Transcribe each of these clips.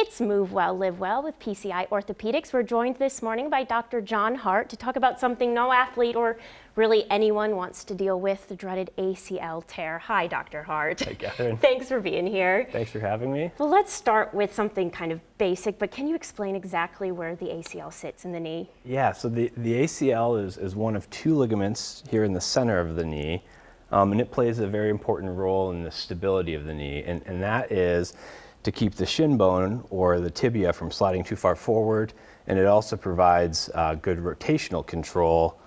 It's Move Well, Live Well with PCI Orthopedics. We're joined this morning by Dr. John Hart to talk about something no athlete or really anyone wants to deal with, the dreaded ACL tear. Hi, Dr. Hart. Hi, Catherine. Thanks for being here. Thanks for having me. Well, let's start with something kind of basic, but can you explain exactly where the ACL sits in the knee? Yeah, so the ACL is one of two ligaments here in the center of the knee, and it plays a very important role in the stability of the knee, and that is to keep the shin bone or the tibia from sliding too far forward, and it also provides good rotational control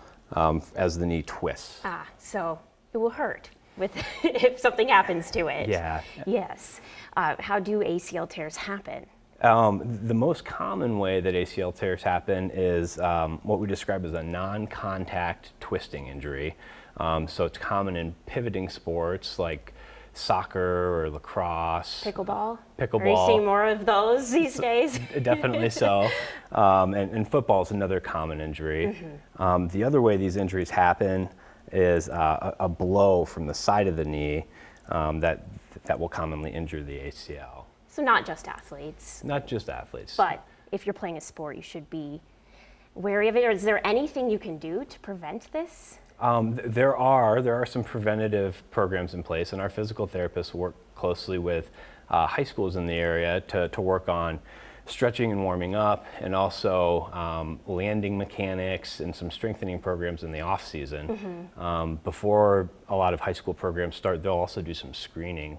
as the knee twists. So it will hurt if something happens to it. Yeah. Yes. How do ACL tears happen? The most common way that ACL tears happen is what we describe as a non-contact twisting injury. So it's common in pivoting sports like soccer or lacrosse. Pickleball? Pickleball. Are you seeing more of those these days? Definitely so. And football is another common injury. Mm-hmm. The other way these injuries happen is a blow from the side of the knee that will commonly injure the ACL. So not just athletes. Not just athletes. But if you're playing a sport, you should be wary of it. Or is there anything you can do to prevent this? There are some preventative programs in place, and our physical therapists work closely with high schools in the area to work on stretching and warming up, and also landing mechanics and some strengthening programs in the off season. Mm-hmm. Before a lot of high school programs start, they'll also do some screening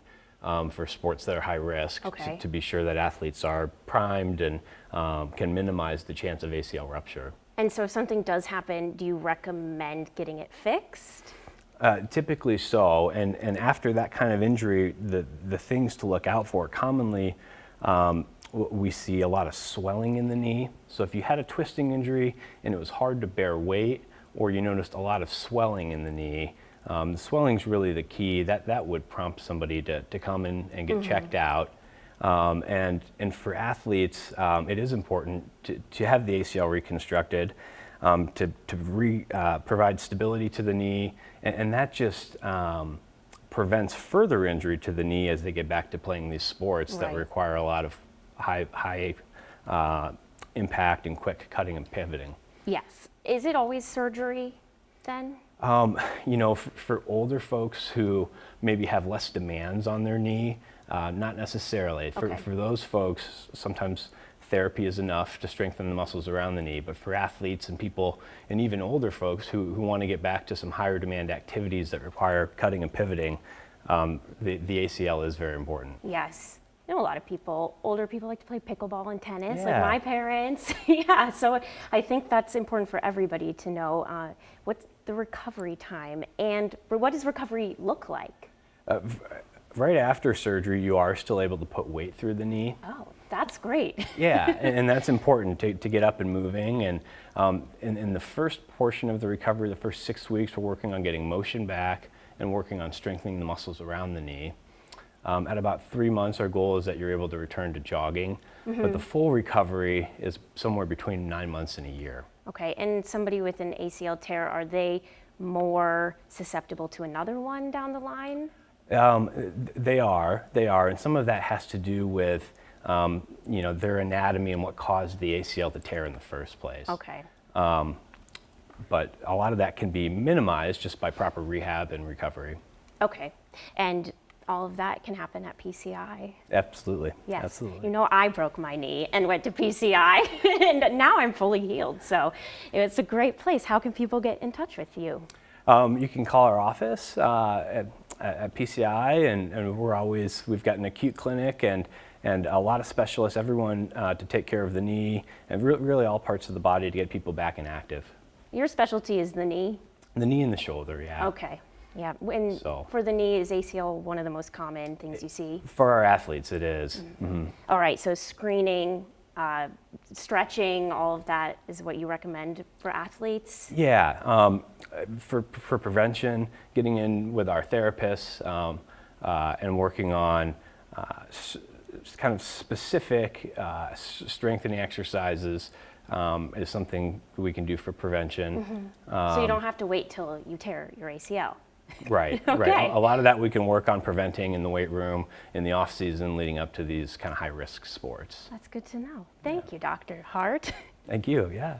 for sports that are high risk, okay, to be sure that athletes are primed and can minimize the chance of ACL rupture. And so if something does happen, do you recommend getting it fixed? Typically so, and after that kind of injury, the things to look out for, commonly we see a lot of swelling in the knee. So if you had a twisting injury and it was hard to bear weight, or you noticed a lot of swelling in the knee, the swelling's really the key. That would prompt somebody to come in and get mm-hmm. checked out. And for athletes, it is important to have the ACL reconstructed, to provide stability to the knee, and that just prevents further injury to the knee as they get back to playing these sports that require a lot of high impact and quick cutting and pivoting. Yes. Is it always surgery then? For older folks who maybe have less demands on their knee, not necessarily. Okay. For those folks, sometimes therapy is enough to strengthen the muscles around the knee. But for athletes and people, and even older folks who want to get back to some higher demand activities that require cutting and pivoting, the ACL is very important. Yes. I know a lot of people, older people, like to play pickleball and tennis, yeah, like my parents. Yeah, so I think that's important for everybody to know what's the recovery time and what does recovery look like? Right after surgery, you are still able to put weight through the knee. Oh, that's great. Yeah, and that's important to get up and moving. And in the first portion of the recovery, the first 6 weeks, we're working on getting motion back and working on strengthening the muscles around the knee. At about 3 months, our goal is that you're able to return to jogging, mm-hmm. but the full recovery is somewhere between 9 months and a year. Okay, and somebody with an ACL tear, are they more susceptible to another one down the line? They are, and some of that has to do with their anatomy and what caused the ACL to tear in the first place. Okay. But a lot of that can be minimized just by proper rehab and recovery. Okay, and all of that can happen at PCI? Absolutely. Yes. Absolutely. I broke my knee and went to PCI, and now I'm fully healed, so it's a great place. How can people get in touch with you? You can call our office at PCI, and we've got an acute clinic and a lot of specialists, everyone to take care of the knee, and really all parts of the body to get people back and active. Your specialty is the knee? The knee and the shoulder, yeah. Okay. Yeah, for the knee, is ACL one of the most common things you see? For our athletes, it is. Mm-hmm. Mm-hmm. All right, so screening, stretching, all of that is what you recommend for athletes? Yeah, for prevention, getting in with our therapists and working on kind of specific strengthening exercises is something we can do for prevention. Mm-hmm. So you don't have to wait till you tear your ACL? Right, Okay. right. A lot of that we can work on preventing in the weight room in the off season leading up to these kind of high risk sports. That's good to know. Thank you, Dr. Hart. Thank you, yeah.